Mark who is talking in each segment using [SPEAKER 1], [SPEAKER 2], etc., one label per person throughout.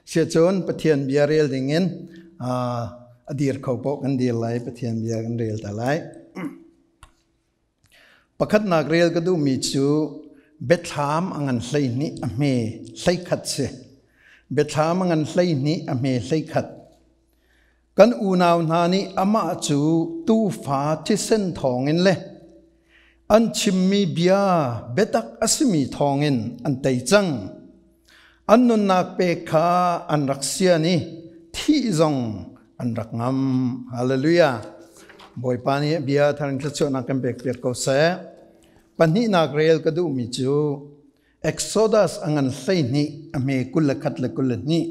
[SPEAKER 1] เชื่อจนประเทศเบียเรียลอย่างเงี้ยอดีตเขาพกกันเดียร์ไรประเทศเบียกันเรียลแต่ไรประคัดนักเรียลก็ดูมีจูเบ็ดถามอันไลนี้อเมไลขัดเสเบ็ดถามอันไลนี้อเมไลขัดกันอูนาวนานี้อามาจูตู้ฟ้าที่เส้นทองเงินเลยอันชิมมีเบียเบ็ดักอสมีทองเงินอันไตจังอันนุนนักเปกาอันรักเสียนี่ที่จงอันรักงามฮาเลลูยาบ่อยปานี้เบียทางคริสต์นักกันเปกเปียกเขาเสปัญหานักเรียลก็ดูมีจูเอ็กโซดัสอันไลนี้อเมกุลขัดเลกุลนี้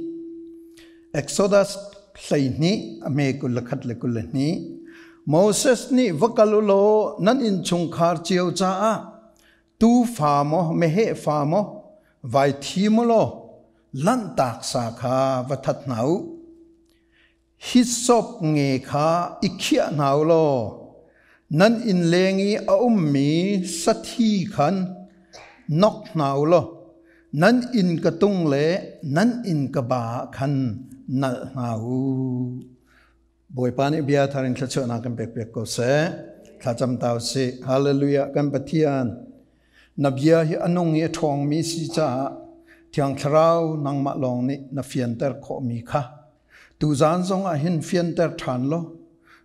[SPEAKER 1] เอ็กโซดัสไลนี้อเมกุลขัดเลกุลนี้โมเสสนี่วกลุโลนั่นอินชุงคาร์เจียวจ้าตูฟาโมเมเหฟาโมไวทีมโลลันตากสาขาวัฒนาวฮิศบเงคาอิเขียนาวโลนั่นอินเลงีอุมมีสัทีขันนกนาวโลนั่นอินกระตุงเลนั่นอินกบาขันนัลนาวบ่อยปานิเบียทารินคลาชนากันเปียกก็เสข้าจำตาวสิฮาเลลูยากันปะเทียนนับยาฮิอนงเยทองมีสิจ้าที่อังคราวนังมาลองนี่นับเฟียนเตอร์ขอมีค่ะตูจานทรงอาหินเฟียนเตอร์ทานโล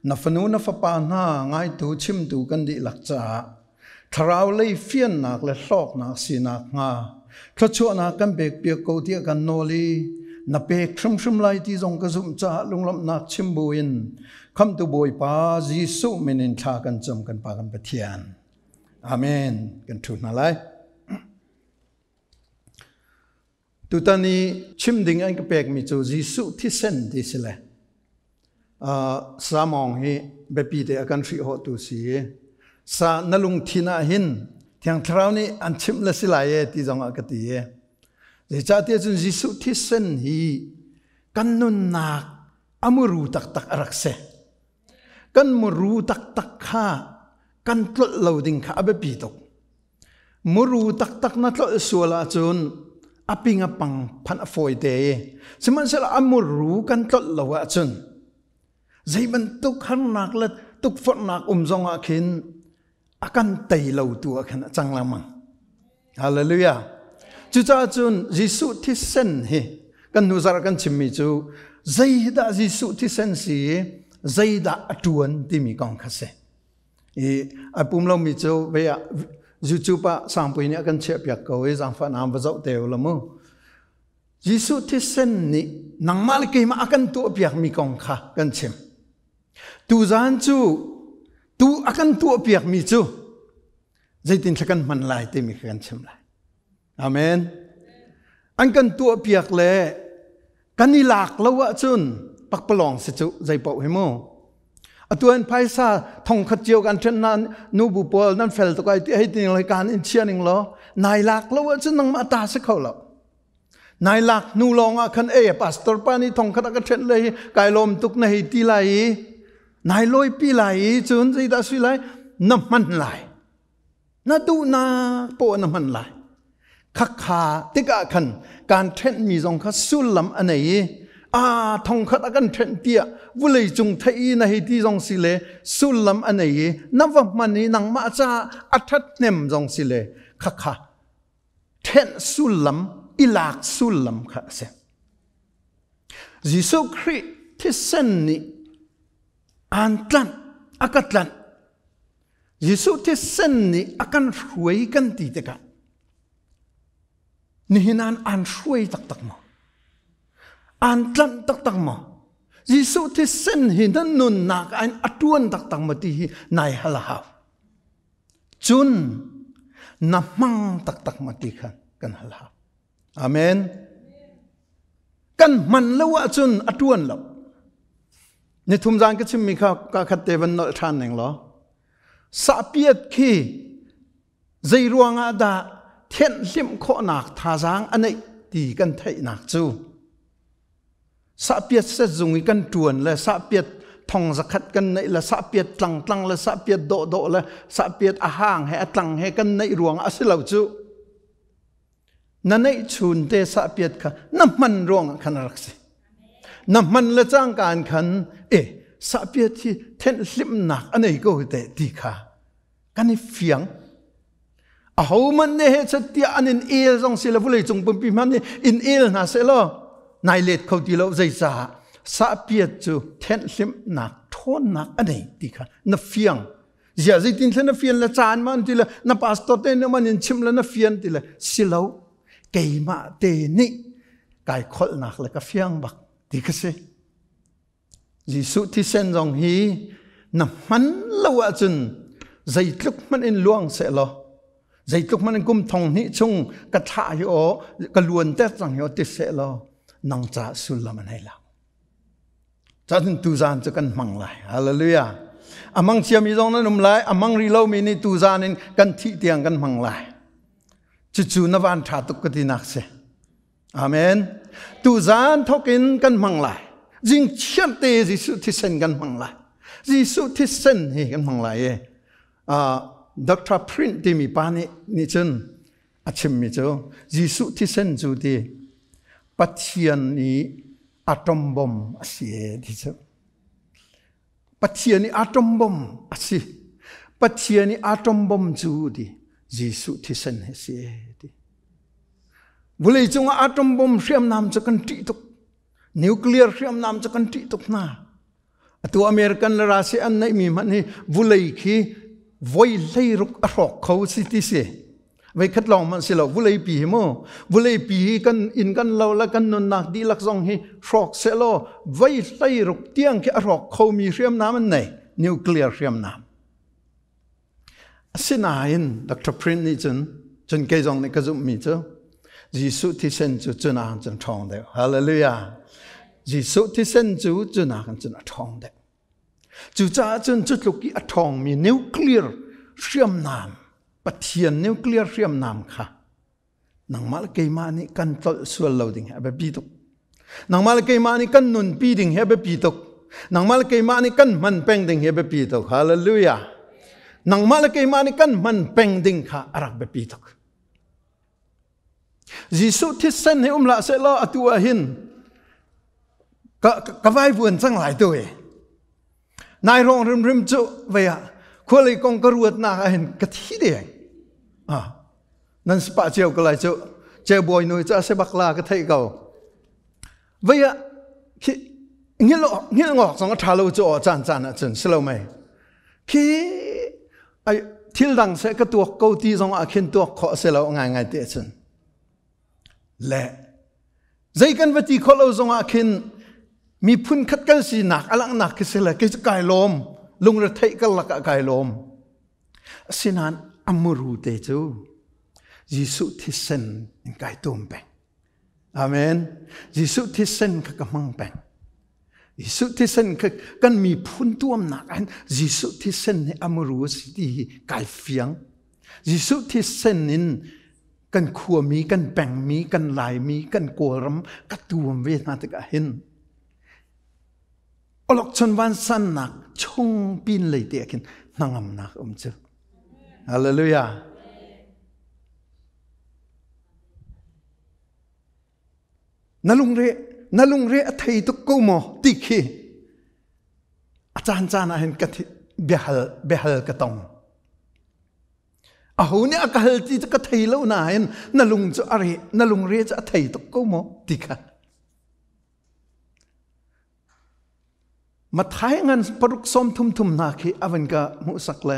[SPEAKER 1] นับฟนูนับปานาง่ายตูชิมตูกันดีหลักจ้าคราวเลยเฟียนนักและลอกนักสีนักงาคลาชนากันเปียกก็เทียกันโนลีนับเปกชุ่มไล่ที่ทรงกระซุ่มจ้าลุงลำนักชิมบุญคำตัวบอยป้ายิสุเมนินทากันจมกันปากันปะเทียนอาเมนกันทุนอะไรตุตานีชิมดิ่งอันก็เปกมีจูยิสุที่เส้นที่สิเลยสามองให้เบปีเดอกันฟิโฮตุสีสานลุงทินาหินที่อังคราวนี้อันชิมละสิลายที่ทรงอากตีเจ้าที่จุนยิสุที่เส้นฮีกันนุนนักอมรูตักตักรักเสกันมรูตักตักข้ากันตลอดเหล่าดิ่งข้าเบปีตกมรูตักตักนั่นตลอดส่วนละจุนอภิงปังพันอฟอยเตยสมัยเสละอมรูกันตลอดเหล่าจุนใจมันตุกขันนักและตุกฝนนักจงอาคินอากันเตยเหล่าตัวขันจังละมังฮาเลลูยาจุจ้าจุนยิสุที่เส้นเฮกันนูซาร์กันชิมมิจูใจดายิสุที่เส้นสีใจดาอตวนที่มีกองขัดเสอปุ่มเรามีจูเบียจูจูปะสังปุยเนี่ยกันเชียบอยากเอาไว้สังฝันามวะเจ้าเตียวละมั้งยิสุที่เส้นนี้นังมาลิกิมาอากันตัวเปียกมีกองขัดกันชิมตูจานจูตูอากันตัวเปียกมีจูใจตินสักันมันลายที่มีกันชิมลายอาเมนอันกันตัวเปียกเลยกันนี่หลากแล้ววะจุนปักปลองสิจุใจเป่าให้โมตัวอันไพศาทองขัดเจียวกันเช่นนั้นนูบุปอลนั่นเฟลตะไคร้ที่ให้ติงรายการอินเชียนิงล้อนายหลากแล้ววะจุนนังมาตาสักเขาแล้วนายหลากนูลองอ่ะคันปัสตอร์ปานี่ทองขัดกันเช่นเลยกายลมตุกในตีไหลนายลอยปีไหลจุนใจดาสุไหลน้ำมันไหลน่าดูน่าโปน้ำมันไหลขักขาติกะขันการเทนมีทรงขัดสุลำอันไหนทองขัดกันเทนเตียวุเลยจงไทยในที่ทรงสิเลสุลำอันไหนนับว่ามันนี่นังมาจ้าอัฐเนมทรงสิเลขักขาเทนสุลำอิลากสุลำขัดเสยิสุคริที่เส้นนี้อันตันอากัดลันยิสุที่เส้นนี้อากันรวยกันตีเตกันนี่นั่นอันช่วยตักมาอันตันตักมายิสุที่เส้นหินนั้นนุนนักอันอัตวนตักมาที่นายฮลาฟจุนน้ำมังตักมาที่กันฮลาฟอาเมนกันมันแล้วว่าจุนอัตวนแล้วในทุ่มจานก็ชิมมีข้าวกาคัดเตวันนอทานหนึ่งหรอสาเปียดขี้ใจรวงอาดาเทียนลิมโคหนักท่าจางอันนี้ตีกันไทยหนักจูสาเปียดเสจงกันจวนและสาเปียดทองสกัดกันในและสาเปียดตังและสาเปียดโดและสาเปียดอาหางให้ตังให้กันในรวงอาศัยเหล่าจู นั่นไอ้ชุนเตสะเปียดค่ะน้ำมันร่วงขันรักสิน้ำมันละจ้างการขันสะเปียดที่เทนลิมหนักอันนี้ก็เตะดีค่ะกันนี่เฟียงเอามันเนี่ยจะเตียอันนี้เอลส่งสิละผู้เลยจงปุ่มปีมันนี่อินเอลนะเสร็จแล้วนายเล็ดเขาตีเราใจจ่าสะเปียดจูเทนลิมหนักทนหนักอันนี้ดีค่ะน่าเฟียงอย่าสิทิ้งเลยน่าเฟียงละจานมันทีละน่าพาสต้าเต้นมันยังชิมละน่าเฟียงทีละสิเราเกี่ยมาเตนี่กายขดหนักเลยก็เฟียงบักดีก็สิยิสุที่เส้นตรงนี้น้ำมันละวะจนใจลุกมันอินล่วงเสร็จแล้วใจลุกมันกุมทองนี้chungกระทะอยู่กระลวนเตะจังอยู่ติดเสร็จแล้วนังจ่าสุลมันให้เราจะถึงตูจานจะกันมังไหลฮาเลลูยาอามังเชียมีตรงนั้นนุ่มไหลอามังรีเรามีนี่ตูจานินกันที่เตียงกันมังไหลจู่ๆนวันชาตุกตินักเสอาเมนตูจานทกินกันมังไหลจิงเชื่อเตยิสุที่เส้นกันมังไหลยิสุที่เส้นให้กันมังไหลดร.พรินที่มีปานี่จนอาชิมมิจูยิสุที่เส้นจูดีปัจเจียนนี้อะตอมบอมอาศัยดิจูปัจเจียนนี้อะตอมบอมอาศัยปัจเจียนนี้อะตอมบอมจูดียิสุที่เส้นให้เสียดีบุเลยจงอะตอมบอมเชื่อมนำจะกันติตุกนิวเคลียร์เชื่อมนำจะกันติตุกนะตัวอเมริกันและรัสเซียอันนี้มีมันนี่บุเลยขี้voikhatรุกรอกเขาสิที่เสvoikhatลองมันสิเราบุเลยปีมั้งบุเลยปีกันอินกันเราละกันนนนักดีลักซองให้รอกเสลvoikhatรุกเตียงแค่รอกเขามีเชื่อมน้ำมันไหนนิวเคลียร์เชื่อมน้ำสินายนดร.พรินนี่จนเกยจงในกระจุมมีเจ้ายิสุที่เส้นจูจนอ่างจนทองเดียวฮาเลลูยายิสุที่เส้นจูจนอ่างจนทองเดียวจู่จ้าจนจุดลูกอีทองมีนิวเคลียร์เชื่อมน้ำปะเทียนนิวเคลียร์เชื่อมน้ำค่ะนังมาลเกยมานี่กันตลส่วนเราดิ่งเฮเบปีตุกนังมาลเกยมานี่กันนุนปีดิ่งเฮเบปีตุกนังมาลเกยมานี่กันมันเป็งดิ่งเฮเบปีตุกฮาเลลูยานังมาลเกยมานี่กันมันเป็งดิ่งค่ะอารักเบปีตุกยิสุที่เส้นให้ละเสลอตัวหินก็ไว้วนจังหลายตัวนายรองริมจุเวียคนเลยกงกระรวดนาเห็นกะทิเดียงนั่นสปาเจียวก็เลยจุเจ้าบอยหนุ่ยจะเสบักลากระเทยเก่าเวียเงี้ยงอกสองทาลูจุจานอ่ะจนสโลว์ไหมขี้ไอทิลดังเสกตัวเกาตีสองอาคินตัวขอเสลว์ง่ายเตะจนและใจกันวัติขอเราสองอาคินมีพุ่นคัดกันสีหนักอลังหนักคือเสละกิจกายลมลุงระเทยกันละกายลมสินันอมรูเตจูยิสุที่เส้นกายตุ่มแปงอาเมนยิสุที่เส้นก็กำมังแปงยิสุที่เส้นก็กันมีพุ่นตัวหนักอันยิสุที่เส้นในอมรูสิที่กายเฟียงยิสุที่เส้นนินกันขัวมีกันแปงมีกันลายมีกันกวรำกัดตัวเวทนาตกะเห็นอลกชนวันสันนักชงปีนเลยเดียกินนางนักเจ้าฮาเลลูยานาลุงเรอไทยตุกกูโมติคีอาจารย์เห็นกะทิเบฮัลกะตองเอาเนี่ยกะฮัลที่จะกะไทยแล้วนายนาลุงจะอะไรนาลุงเรจะไทยตุกกูโมติค่ะมาท้ายงานปรุกส้มทุ่มนาคีอวันกะมุสักแล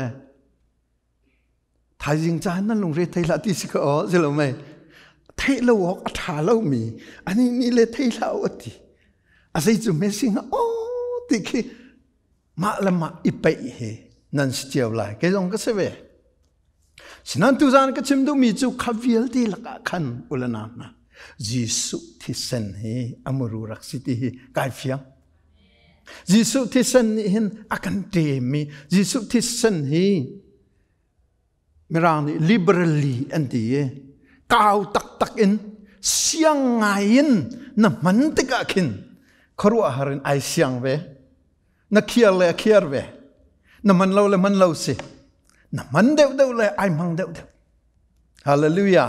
[SPEAKER 1] ท้ายจริงจานนั่นลงเรียไทยละที่สิกอ๋อใช่หรือไม่ไทยละวอกอัฐาละมีอันนี้นี่เลยไทยละอติอะไรจุไม่สิงอ๋อติคีมาละมาอิเปย์เฮนั่นสเจียวไลแกจงก็เสวยฉะนั้นทุกท่านก็ชิมดูมีจุขวิลที่ละขันอุลนานะยิสุที่เซนเฮอมรูรักสิที่กายเฟียงยิสุที่เส้นนี้เห็นอาการเตมียิสุที่เส้นนี้มีรางนี้ liberally อันที่ก้าวตักอินเสียงไงอินน้ำมันติกากินครัวหารินไอเสียงเวนักเขียร์เวน้ำมันเราสิน้ำมันเดวเลยไอมังเดวฮาเลลูยา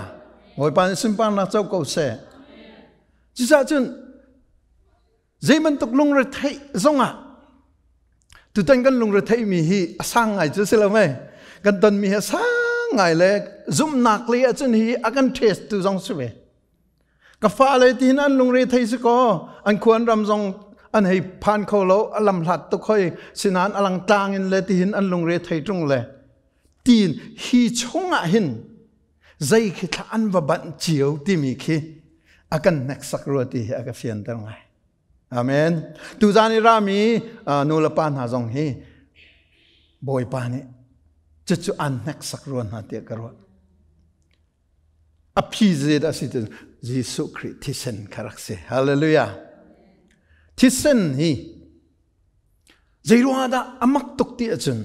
[SPEAKER 1] Ngồi bàn xin pan là châu cầu xe. Chỉ ra chân dây mình tục lung rồi thấy giống à. Tụi tên gần lung rồi thấy mi hi sang ngày chứ là mấy. Gần tuần mi hi sang ngày lệ zoom nạc lệ chân hi akan test tu giống suy. Cả pha lệ thì anh lung rồi thấy có anh khuôn ram giống anh hay pan khâu lâu làm lạt tục khơi xin anh alang tang in lệ thì anh lung rồi thấy trong lệ. Tin hi chung à hin dây khi ta ăn và bận chiếu timi khi akan next sắc rồi thì akan phiền tới ngay. Amen. Tu zani rami nula pan ha zong hi boy pani chu an next sắc rồi ha tiệt cái rồi. Appease da sit Jesus Christ thisen karakse. Hallelujah. Thisen hi zairuwa da amak tuk ti achun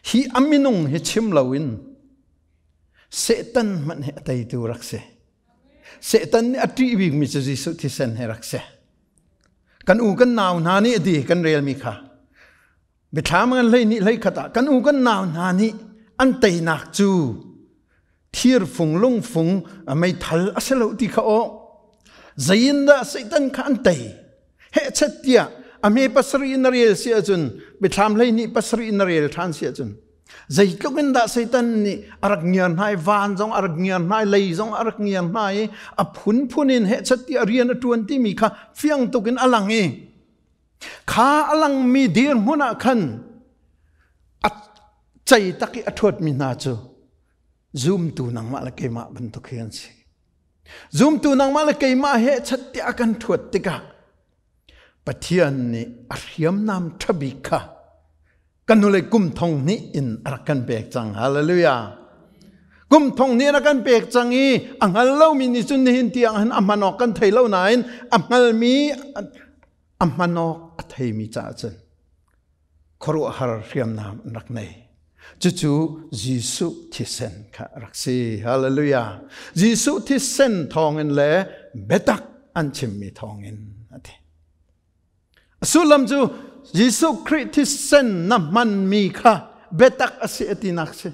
[SPEAKER 1] hi aminung hi chim lawin Satan man he tay tu rakse. Satan atri big mi chu Jesus thisen he rakse. Kan u kan naw na ni di kan real mi kha. Biathlam kan lei ni lei khata kan u kan naw na ni an tay nak chu thier phung lung phung mai thal asalo ti kha o. Zain da Satan kan tay. He chatia ame pasri in real si achun Biathlam lei ni pasri in real than si achun. Zai tukin da Satan ni arak ngian hai van zong arak ngian hai lei zong arak ngian hai apun punin he chati arian atuan timi kha fiang tukin alang e kha alang mi dir muna khan at chai taki athot mi na chu zoom tu nang ma la ke ma ban to khian si zoom tu nang ma la ke ma he chati akan thot tika pathian ni ariam nam thabi kha kan nulai kum thong ni in arakan pek chang. Hallelujah. Kum thong ni arakan pek chang i angal lo mi ni chun ni hin tiang han amanok kan thei lo nain amal mi amanok athei mi cha chen khoru har riam nam rak nei chu Jesus thisen kha raksi. Hallelujah. Jesus thisen thongin le betak an chimmi thongin ati sulam chu Jesus Christ thisen naman mi kha betak asi atinak se.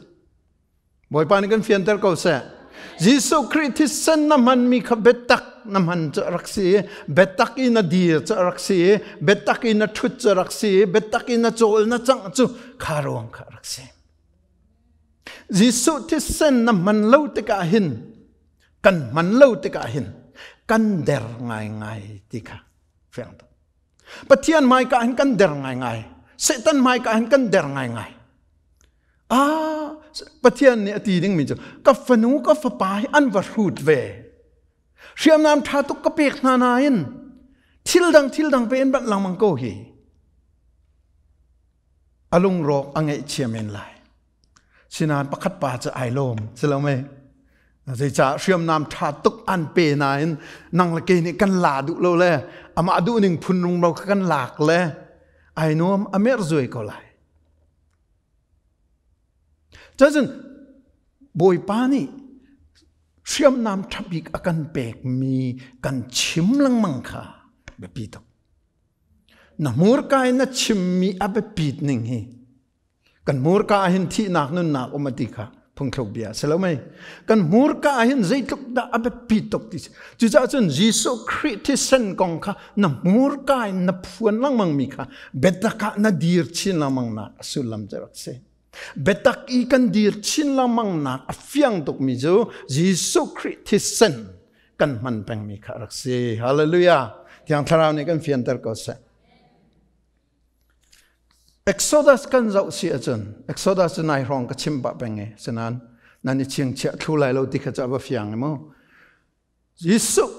[SPEAKER 1] Boy pani kan fian ter ko se. Jesus Christ thisen naman mi kha betak naman cha raksi betak ina dir cha raksi betak ina thut cha raksi betak ina chol na chang chu kharong kha raksi. Jesus thisen naman lo te ka hin kan man lo te ka hin kan der ngai ti kha fiang to. Pathian mai ka han kan der ngai Satan mai ka han kan der ngai pathian ni ati ding mi chu ka fanu ka fa pai an va rut ve siam nam tha tuk ka pek na nain thil dang pe en bat lang mang ko hi alung rok angai chiamen lai sinan pakhat pa cha ai lom selome zai cha siam nam tha tuk an pe nain nang la ke ni kan la du lo le ama adu ning phun rung lo kan lak le ai nom amer zoi ko lai chasen boy pani siam nam thabik akan pek mi kan chim lang mang kha be pi to na mur kai na chimmi abe pit ning hi kan mur ka hin thi nak nun nak omati kha phung thok bia selomai kan mur ka hin zaituk da abe pi tok ti chu cha chun Jesus Christ thisen kong kha na mur ka na phuan lang mang mi kha betaka na dir chin lang mang na sulam jarak se betak I kan dir chin lang mang na afiang tok mi jo Jesus Christ thisen kan man peng mi kha rak se. Hallelujah. Tiang tharau ni kan fian ter ko se Exodus kan zau si achun Exodus nai rong ka chim ba penge senan nani chiang chia thu lai lo ti kha cha ba fiang mo Jesus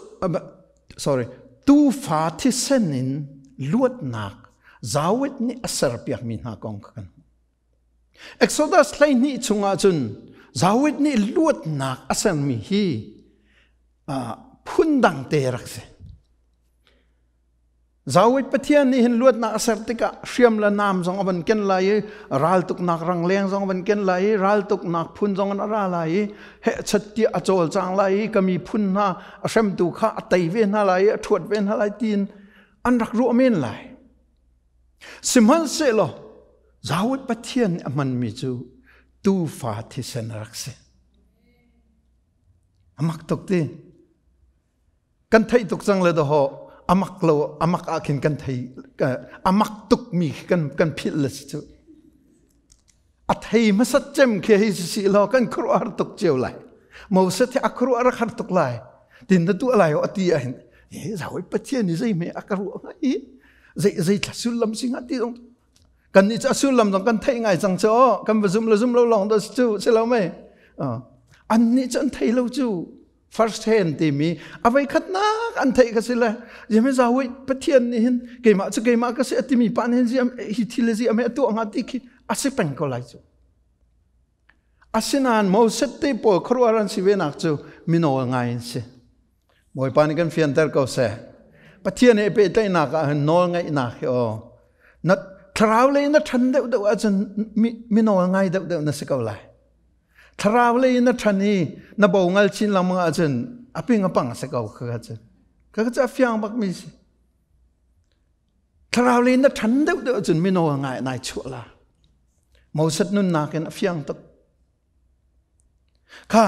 [SPEAKER 1] tu fa thisen in luat nak zawet ni asar piak min ha kong kan Exodus lai ni chunga chun zawet ni luat nak asar mi hi phundang te rakse zawet pathian ni hin luat na asar tika siam la nam zong aban ken lai ral tuk nak rang leng zong aban ken lai ral tuk nak phun zong an ara lai he chatti achol chang lai kami phun na asam tu kha atai ve na lai thuat ve na lai tin an rak ru men lai simhan se lo zawet pathian aman mi chu tu fa thisen rakse amak tuk ti kan thei tuk chang le do ho amak lo amak akin kan thei amak tuk mi kan phil le chu a thei ma sat chem khe hi si lo kan khru ar tuk cheu lai mo se thi akru ar khar tuk lai tin da tu lai o ati a hin e zawai pathian ni zai me akru hi zai sul lam sing ati dong kan ni cha sul lam dong kan thei ngai chang cho kan zum lo long da chu se lo me an ni chan thei lo chu first hand timi avai khatna an thei ka sila yeme zawai pathian ni hin ke ma ka se timi pan hin ji hi thile ji ame tu anga ti ki ase peng ko lai chu asinan mo set te po khruaran si ve nak chu mino ngai se moi pan kan fian ter ko se pathian e pe tai na ka nol ngai na he o na thrau le na than de a chen mino ngai de na se ko lai thrau le na thani na bo ngal chin lam nga chen aping apang se ko kha chen ka cha fiang bak mi se thrau le na than de chen mino ngai nai chu la mo set nun na ken fiang tok kha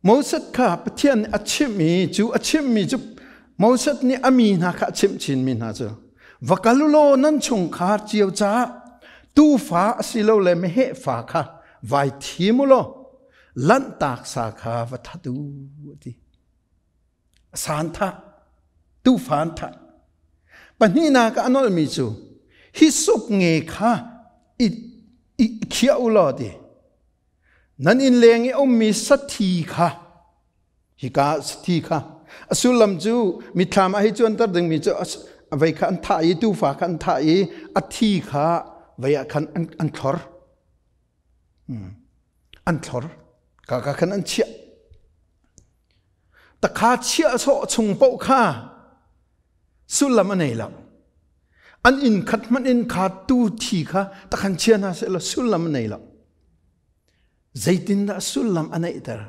[SPEAKER 1] mo set kha pathian a chimmi chu mo set ni ami na kha chim chin min ha chu vakalulo nan chung kha chiu cha tu fa asilo le me he fa kha vai thimulo lan tak sa kha va thatu ti san tha tu fan tha panina ka anol mi chu hi sup nge kha i khia ulo di nan in lengi mi sathi kha hi ka sathi kha asulam chu mi thama hi chon tar ding mi chu vai khan tha yi tu fa khan tha yi athi kha vai khan an thor an thor ka khan an chia ta kha chia so chung po kha sulam anei la an in khat man in kha tu thi kha ta khan chia na se la sulam anei la zaitin da sulam anei tar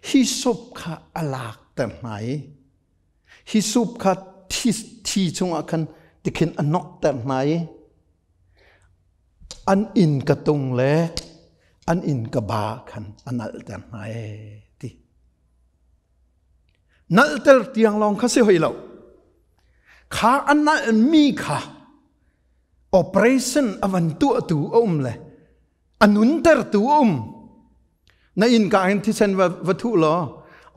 [SPEAKER 1] hi sop kha alak tar mai hi sop kha thi chung akan tikin anok tar mai an in ka tung le an in ka ba khan anal tar mai ti nal tar tiang long kha se hoi lo kha anal mi kha operation avan tu le anun tar tu na in ka hin thi sen va thu lo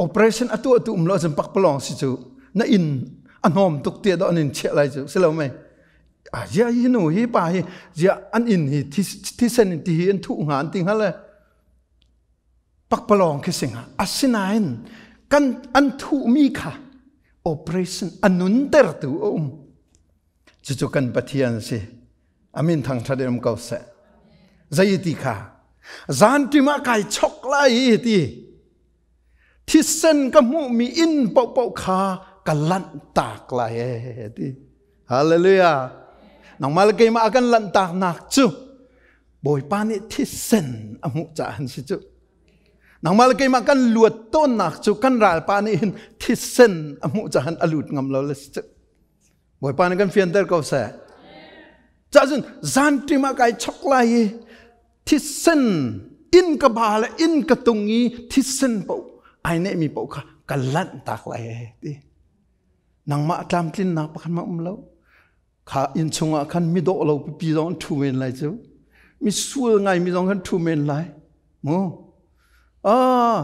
[SPEAKER 1] operation atu lo jam pak palong si chu na in anom tuk te do anin che lai chu selo mai a ya hi nu hi pa hi ya an in hi thi sen ti hi an thu ngan ting hala pak palong ke singa asinain kan an thu mi kha operation anun ter tu chu kan pathian se amin thangṭhatnak ko se zai ti kha zan ti ma kai chok lai ti thi sen ka mu mi in pau kha ka lan tak lai ti hallelujah nang mal ke ma kan lan tak nak chu boi pa ni thi sen amu cha han si chu nang mal ke ma kan luat ton nak chu kan ral pa ni hin thi sen amu cha han alut ngam lo le chu boi pa ni kan fian ter ko sa cha jun zan ti ma kai chok lai thi sen in ka ba la in ka tungi thi sen po ai ne mi po kha ka lan tak lai ti nang ma tlam tlin na pa khan ma lo kha in chunga khan mi do lo pi dong thu men lai chu mi sul ngai mi dong khan thu men lai mo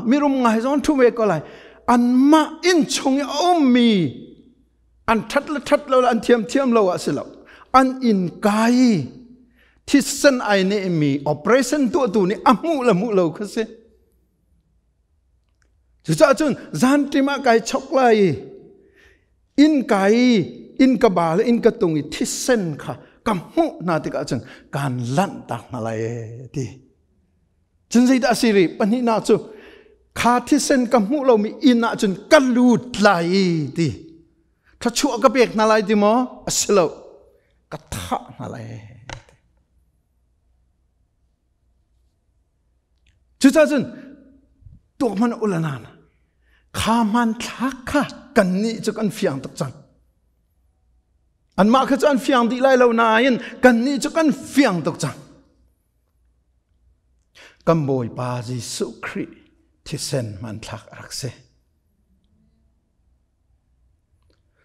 [SPEAKER 1] mi rum ngai dong thu me ko lai an ma in chung mi an that lo an thiam lo asilo an in kai thi sen ai ne mi operation tu ni amu lo kha se chu cha chun zan ti ma kai chok lai in kai in ka ba le in ka tung i thi sen kha kam hu na ti ka chun kan lan tak na lai ti chun zai da siri pani na chu kha thi sen kam hu lo mi in na chun ka lut lai ti tha chu ka pek na lai ti mo asilo ka tha na lai chu cha chun to man ulanan kha man thak kha kan ni chu kan fiang tak chang an ma kha chan fiang di lai lo na yin kan ni chu kan fiang tak chang kan boi pa JESUH thisen man thak rakse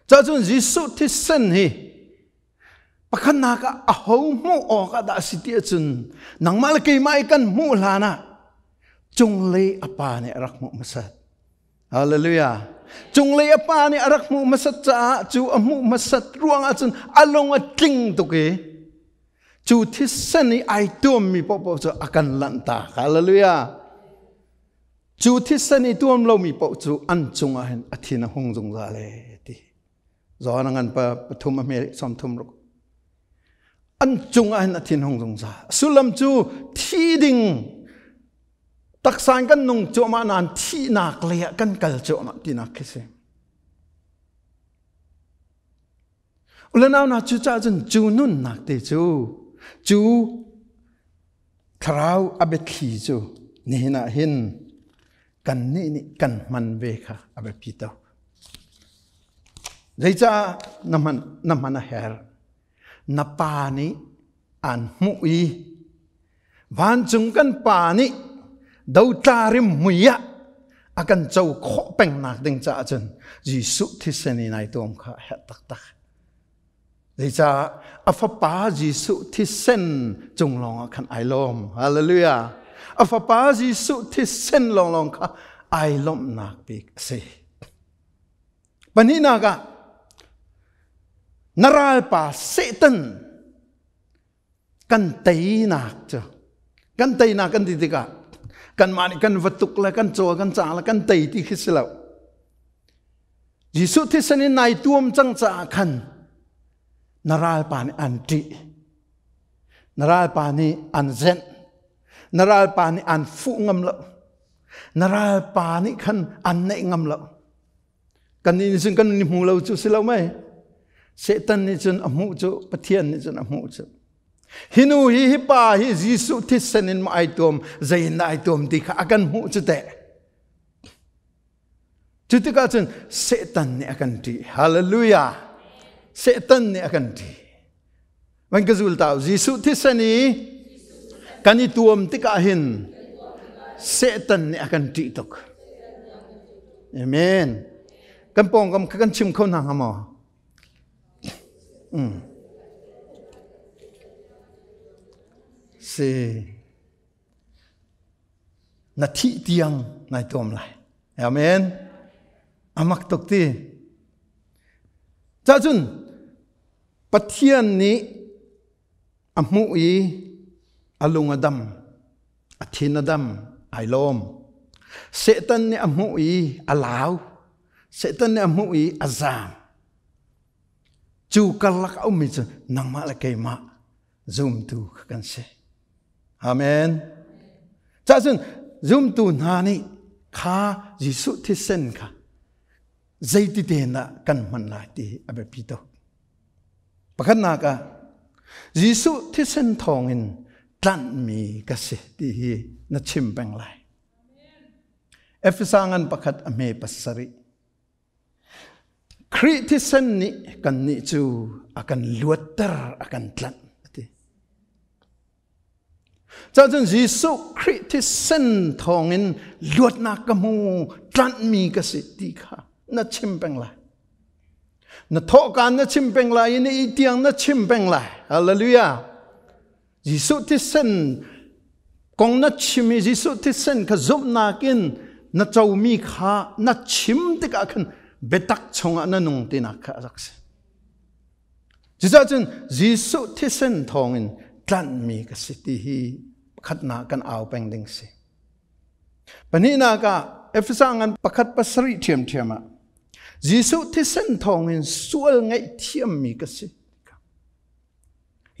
[SPEAKER 1] cha chun JESUH thisen hi pakhan na ka a ho mu o ka da sitia chun nangmal ke mai kan mu hlana chung le apa ne rak mu masat hallelujah chung le apa ne rak mu masat cha chu amu masat ruang a chun along a ting to ke chu thisen ni ai tuam mi po po chu akan lanta hallelujah chu thisen ni tuam lo mi po chu an chung a hen athina hong jong za le ti zo nangan pa pathum me som thum ro an chung a hen athin hong jong za sulam chu thi ding tak san kan nung chu ma nan thi nak le kan kal chu ma ti nak khese ulanaw na chu cha chen chu nun nak te chu khrau abe khi chu ni na hin kan ni kan man ve kha abe pito reicha naman her na pa ni an mu i van chung kan pa ni dau tarim muya akan chau kho peng nak ding cha chen JESUH thisen ni nai tom kha ha tak tak reicha afa pa JESUH thisen chung long khan ai lom hallelujah afa pa JESUH thisen long kha ai lom nak bik se panina ka naral pa Satan kan tei nak cho kan tei nak kan titika kan mani kan vatuk la kan cho kan cha la kan tei ti khislau JESUH thisen ni nai tuam chang cha khan naral pa ni an ti naral pa ni an zen naral pa ni an fu ngam lo naral pa ni khan an nei ngam lo kan ni sin kan ni mu lo chu silau mai Satan ni chun amu chu pathian ni chun amu chu hinu hi pa hi JESUH thisen in mai tom zain ai tom ti kha akan mu chu te chu ti ka chun Satan ni akan ti hallelujah Satan ni akan ti wan ka zul tau JESUH thisen ni kan ni tuam ti ka hin Satan ni akan ti tok amen kan pong kam kan chim khon hang hamo se na thi tiang nai tom lai amen amak tok ti cha chun pathian ni amu i alung adam athin adam ai lom Satan ni amu i alaw Satan ni amu i azam chu kalak au mi chu nang ma la kai ma zoom tu kan se amen cha chun zoom tu na ni kha JESUH thisen kha zaiti te na kan man lai ti abe pito pakhan na ka JESUH thisen thongin tlan mi ka se ti hi na chim peng lai efesangan pakhat ame pasari Kri thisen ni kan ni chu akan luatar akan tlan ati cha chun JESUH Kri thisen thongin luat na ka mu tlan mi ka se ti kha na chim peng lai na tho kan na chim peng lai ni tiang na chim peng lai hallelujah JESUH thisen kong na chimi JESUH thisen ka zum na kin na chau mi kha na chim ti ka khan betak chonga na nung tina kha rakse jisa chun JESUH thisen thongin tlan mi ka siti hi khatna kan aw peng ding se panina ka efsangan pakhat pasari thiam thiama JESUH thisen thongin sual ngai thiam mi ka se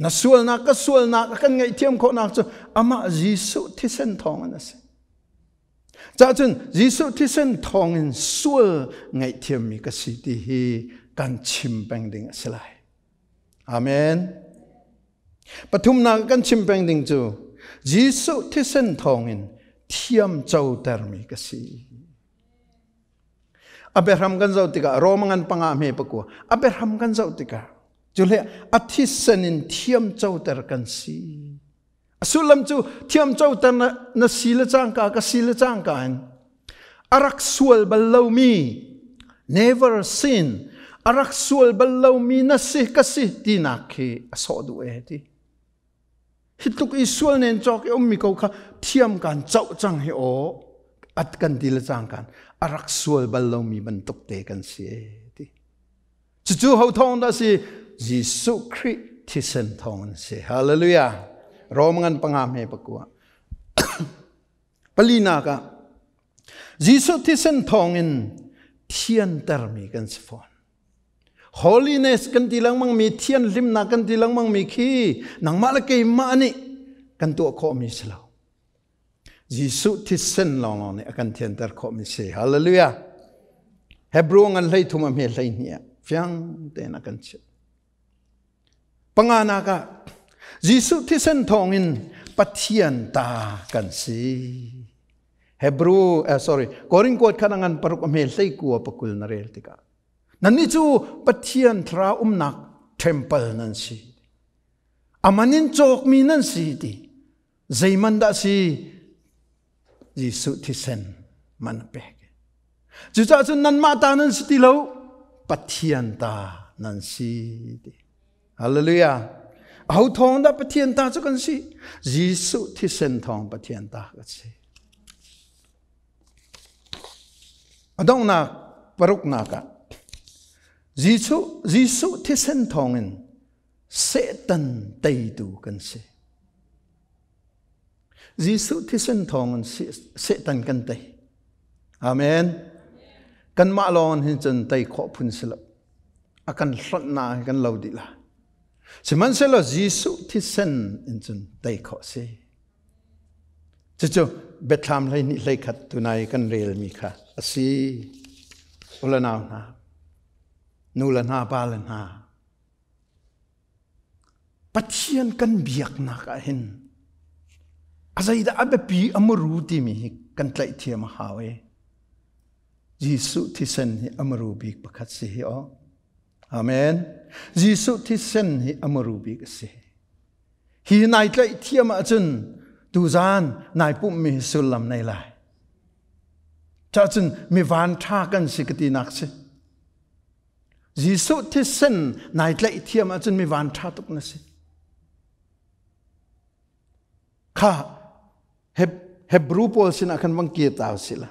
[SPEAKER 1] na sual na kan ngai thiam kho na chu ama JESUH thisen thongan ase cha chun JESUH thisen thongin sual ngai thiam mi ka siti hi kan chim peng ding aselai amen pathum na kan chim peng ding chu JESUH thisen thongin thiam chau tar mi ka si Abraham kan zau tika romangan panga me pakwa Abraham kan zau tika jule athisanin thiam chau tar kan si asulam chu thiam chau tar na sila chang ka sila chang ka an arak sual balau mi never sin arak sual balau mi nasih kasih tinaki asodu eti hituk isual nen chok mi ko kha thiam kan chau chang he o at kan dil chang kan arak sual balau mi bentuk te kan si eti chu ho thong da si JESUH THISEN thong si hallelujah romangan pangam he pakua palina ka JESUH THISEN thongin thian termi kan sifon holiness kan tilang mang mi thian lim na kan tilang mang mi khi nang malake mani kan to kho mi slo JESUH THISEN long ne akan thian ter kho mi se hallelujah hebrew ngan lei thuma me lei nia fyang te na kan che pangana ka JESUH THISEN thongin pathian ta kan si Hebrew Koring kuat kanangan paruk amel lei kuwa pakul na rel tika nani chu pathian thra nak temple nan si amanin chok mi nan si ti zaiman da si JESUH THISEN man pe chu cha chu nan ma ta nan si ti lo pathian ta nan si ti hallelujah au thong da pathian ta chu kan si JESUH THISEN thong pathian ta ka si adong na paruk na ka JESUH THISEN thongin Satan tay tu kan si JESUH THISEN thongin Satan kan tay amen kan ma lon hin chen tay kho phun sila akan hlat na kan lo di la siman sela JESUH THISEN in chen tay kho si chu Biathlam lai ni lai khat tunai kan rel mi kha asi ulanaw na nulan ha balan ha pathian kan biak na ka hin azai da abepi amuru timi kan tlai thiam hawe JESUH THISEN hi amuru bi pakhat si hi o amen JESUH THISEN hi amuru bi ka si hi nai tlai thiam a chun tu zan nai pu mi sulam nei lai cha chun mi van tha kan sikati nak se JESUH THISEN nai tlai thiam a chun mi van tha tuk na se kha Hebrew pol sin akan bang ki taw sila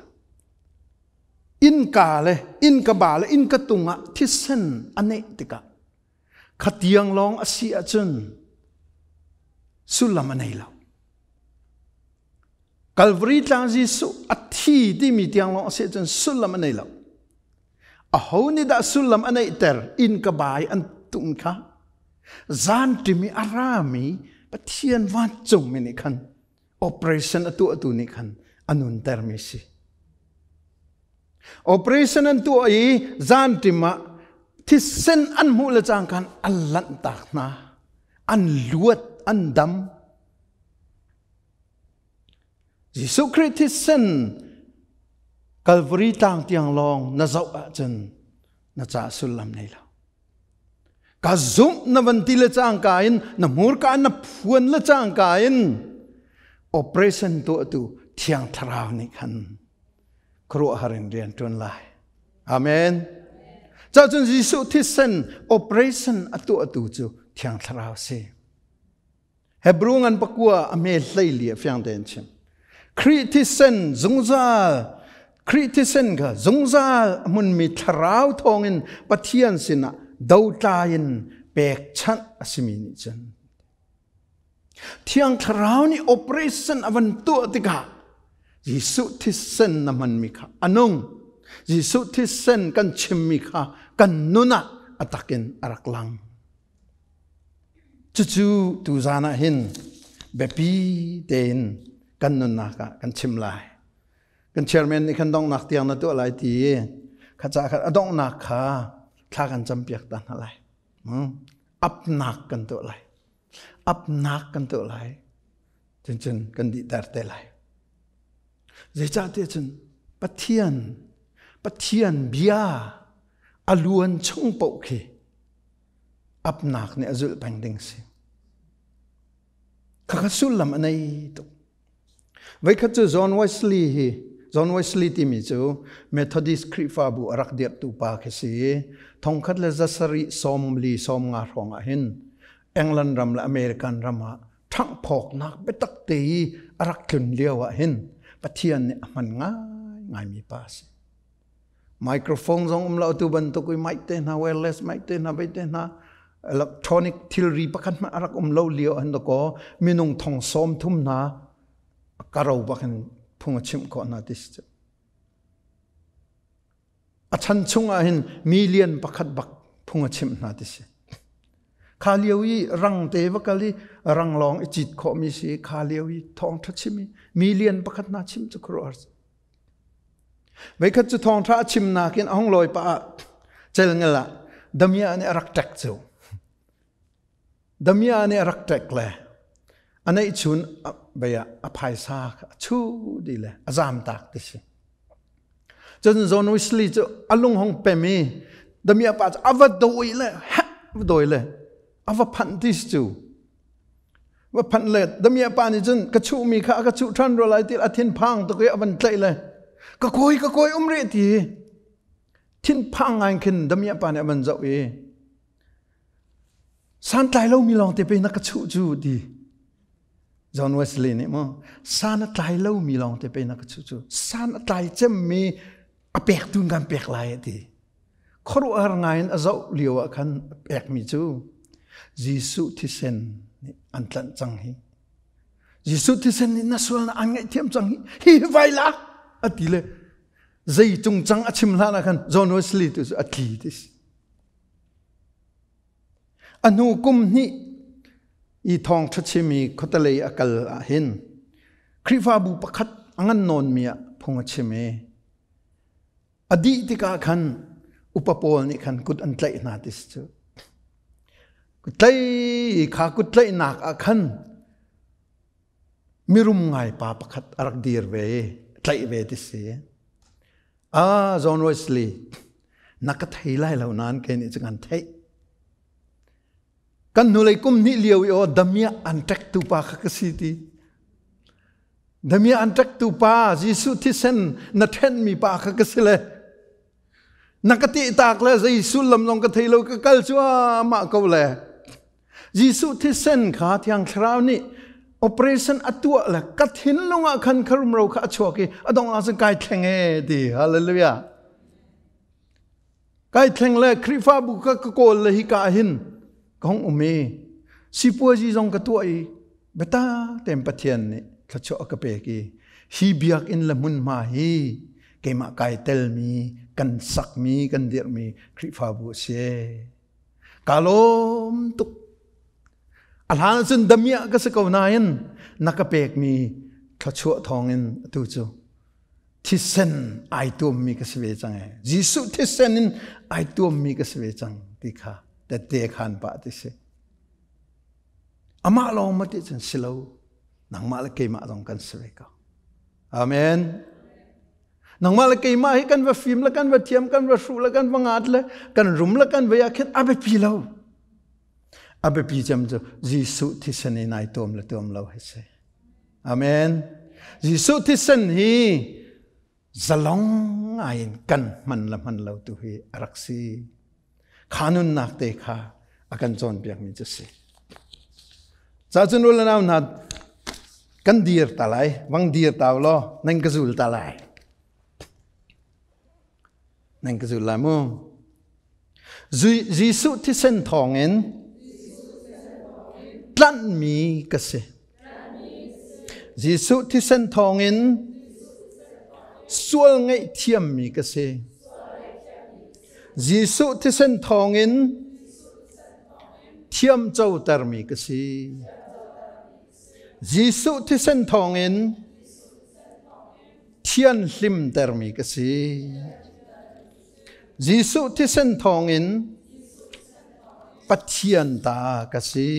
[SPEAKER 1] in ka ba le in ka tunga THISEN ane tika khatiang long asi a chun sulam anei lo Calvary tlang JESUH athi di mi tiang long se chun sulam anei lo a ho ni da sulam anei ter in ka bai an tung kha zan timi arami pathian wan chung mi ni khan operation atu ni khan anun ter mi si operation an tu ai zan tima THISEN an mu la chang kan allan tak na an luat an dam JESUH THISEN Calvary tang tiang long na zau a chen na cha sulam nei lo ka zum na van ti la chang ka in na mur ka na phuan la chang ka in operation tu thiang tharau ni khan kro harin rian tun lai amen cha chun JESUH THISEN operation atu chu thiang tharau se Hebrew ngan pakua ame hlei li fyang den chim THISEN ka zungzal mun mi tharau thongin pathian sina dautayin behchat asimi ni chen thiang tharau ni operation avan tu tika JESUH THISEN naman mi kha anong JESUH THISEN kan chimmi kha kan nuna atakin araklang chu tu zana hin bepi tein kan nun na ka kan chim lai kan chairman ni kan dong nak tiang na tu lai ti khacha khat adong nak kha thla kan champiak ta na lai up nak kan tu lai up nak kan tu lai chen kan di dar te lai je cha te chen pathian bia aluan chung po khi up nak ne azul pang ding si kha sulam anai tu voikhat chu John Wesley hi John Wesley timi chu Methodist Krifa bu arak diat tu pa khesi thongkhat le zasari somli som nga ronga hin England ram la American rama thang phok nak betak te arak thun lewa hin pathian ne man ngai mi pa se microphone zong la tu ban to kui mic te na wireless mic te na bai te na electronic theory pakhat ma arak lo leo an ko minung thong som thum na karau bakan phunga chim ko na dis achan chunga hin million pakhat bak phunga chim na dis khaliawi rang te wakali rang long ichit kho mi si khaliawi thong tha chimi million pakhat na chim chu crores voikhat chu thong tha chim na kin ahong loi pa chel ngala damia ne arak tak chu damia ne arak tak le anai chun baya aphai sa chu di le azam tak ti si chen John Wesley chu alung hong pe mi damia pa ava doi le ha doi le ava phan tis chu wa phan le damia pa ni chun ka chu mi kha ka chu than ro lai ti athin phang to ke avan tlai le ka koi umre ti thin phang ang khin damia pa ne avan zau e san tlai lo mi long te pe na ka chu chu di John Wesley ni mo san tlai lo mi long te pe na ka chu chu san tlai chem mi apek tun kan pek lai ti khoru ar ngain azau liwa khan pek mi chu JESUH THISEN ni antlan chang hi JESUH THISEN ni nasul na an ngai thiam chang hi vai la atile zai chung chang achim la na khan John Wesley tu atli dis anu kum ni I thong chimi khotale akal hin krifa bu pakhat angan non mia phunga chime adi tika khan upapol ni khan kut an tlai na dis chu kutlai kha kutlai nak a khan mirum ngai pa pakhat arak dir ve tlai ve dis se John Wesley nakat hilai lo nan ke ni changan thai kan nulai kum ni liau yo damia antak tu pa khakasiti damia antak tu pa JESUH THISEN na then mi pa khakasile nakati tak le JESUH lam long ka thailo ka kal chua ma ko le JESUH THISEN kha thiang thrau ni operation atua la kathin longa khan kharum ro kha choki adong la sang kai thlenge di hallelujah kai thleng le krifa bu ka kol le hi ka hin kong ume sipua ji jong ka tuai beta tem pathian ni thacho ka pe ki hi biak in la mun ma hi ke ma kai tel mi kan sak mi kan dir mi krifa bu se kalom tuk alhan sun damia ka se ko nain nakapek mi thacho thongin tu chu Thisen ai tum mi ka sve chang JESUH THISEN in ai tum mi ka sve chang ti kha te khan pa ti se ama lo ma ti chen silo nang ma la ke ma dong kan se ka amen nang ma la ke ma hi kan va film la kan va thiam kan va shu la kan va ngat la kan rum la kan va ya khet abe pi lo abe pi jam jo JESUH THISEN in ai tom lo he se amen JESUH THISEN hi zalong ain kan man lo tu hi araksi khanun nak te kha akan chon biak mi chase cha chun ul naw na kan dir talai wang dir taw lo nang ka zul talai nang ka zul la mo JESUH THISEN thongen tlan mi ka se JESUH THISEN thongen sual ngai thiam mi ka se JESUH THISEN thongin thiam chau tar mi ka si JESUH THISEN thongin thian hlim tar mi ka si JESUH THISEN thongin pathian ta ka si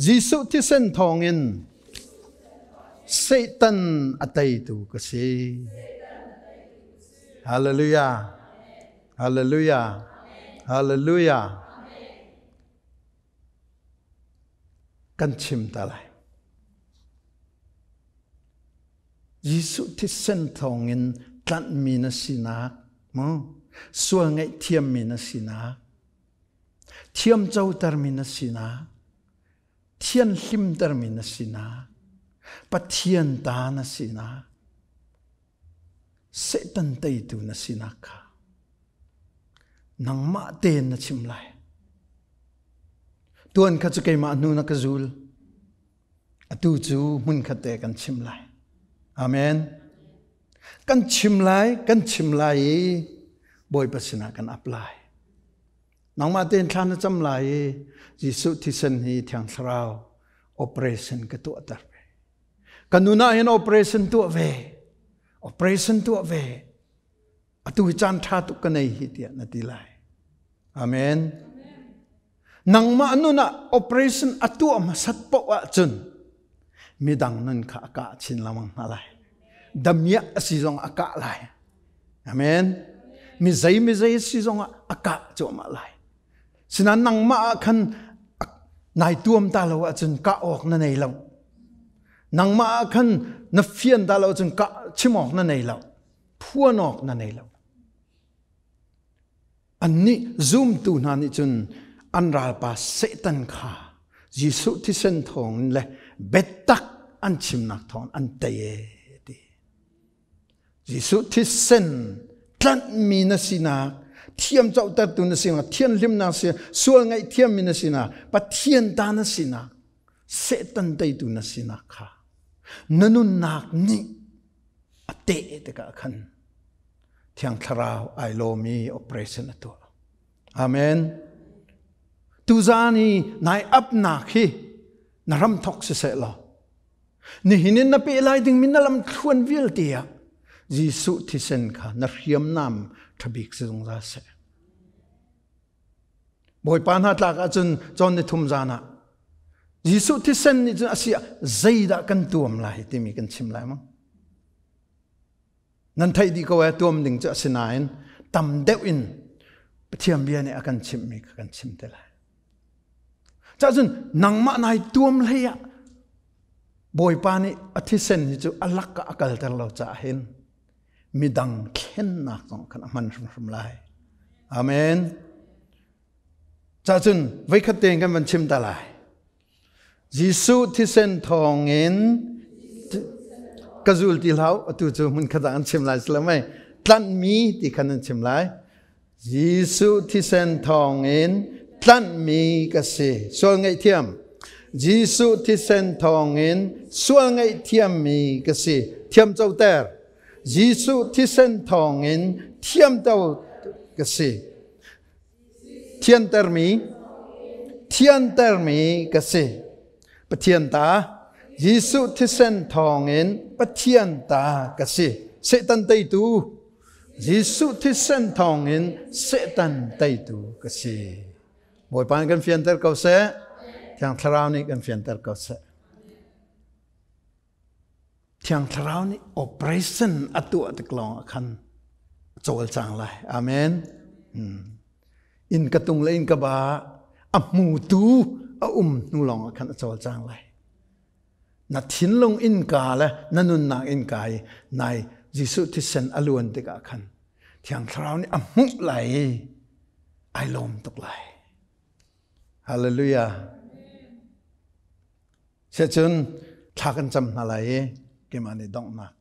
[SPEAKER 1] JESUH THISEN thongin Satan atay tu ka si hallelujah hallelujah hallelujah kan chim talai JESUH THISEN thawngin tlan mi na sinak mo sual ngai thiam mi na sinak thiam chau tar mi na sinak thian hlim tar mi na sinak pathian ta na sinak Satan tay tu na sinak ka nang ma ten na chimlai tuan kha chu kai ma nu na ka zul atu chu mun khate kan chimlai amen kan chimlai boy pasina kan apply nang ma ten thlan na chamlai JESUH THISEN hi thiang thrau operation ka tu atar kanuna hin operation tu ve atu chan tha tu kanai hi tia na tilai amen nang ma anuna operation atu ma sat po wa chun midang nan kha ka chin lamang halai damya si jong aka lai amen mi zai si jong aka cho ma lai sinan nang ma khan nai tuam ta lo wa chun ka ok na nei lo nang ma khan na fian ta lo chun ka chimok na nei lo phuan ok na nei lo anni zoom tu na ni chun anral pa Satan kha JESUH THISEN thong le betak an chimnak thon an taye di JESUH THISEN tlan mi na sinak thiam chau tar tu na sinak thian lim na se sual ngai thiam mi na sinak pathian ta na sinak Satan tay tu na sinak kha nanun nak ni ate te ka khan thiang tharau ai lo mi operation atu amen tu zani nai up nak hi naram thok se lo ni hinin na pe lai ding min lam thuan vil tia JESUH THISEN kha na riam nam thabik se jong za se boy pan ha tlak a chon ni thum jana JESUH THISEN ni asia zaida kan tuam lai timi kan chim lai ma nan thai di ko wa tuam ding cha sinain tam deu in pathiam bia ne akan chim mi kan chim te lai cha chun nang ma nai tuam lai ya boy pani athisen ni chu alak ka akal tar lo cha hin midang khen nak tong kan man rum lai amen cha chun voikhat teng kan man chim ta lai JESUH THISEN thawngin kazul ti lau atu chu mun khada an chim lai slamai tlan mi ti khan an chim lai JESUH THISEN thawngin tlan mi ka se sol ngai thiam JESUH THISEN thawngin sual ngai thiam mi ka se thiam chau ter JESUH THISEN thawngin thiam tau ka se thian ter mi ka se pathian ta JESUH THISEN thawngin pathian ta ka se Satan tay tu JESUH THISEN thawngin Satan tay tu ka se boy pan kan fian ter kau se thiang tharau ni kan fian ter kau se thiang tharau ni operation atu ataklong khan chol chang lai amen in katung le in ka ba amu tu a nu long khan chol chang lai na thin long in ka la nanun nak in kai nai JESUH THISEN alun te ka khan thiang tharau ni amu lai ai lom tok lai hallelujah se chun thakan cham na lai ke mani dong nak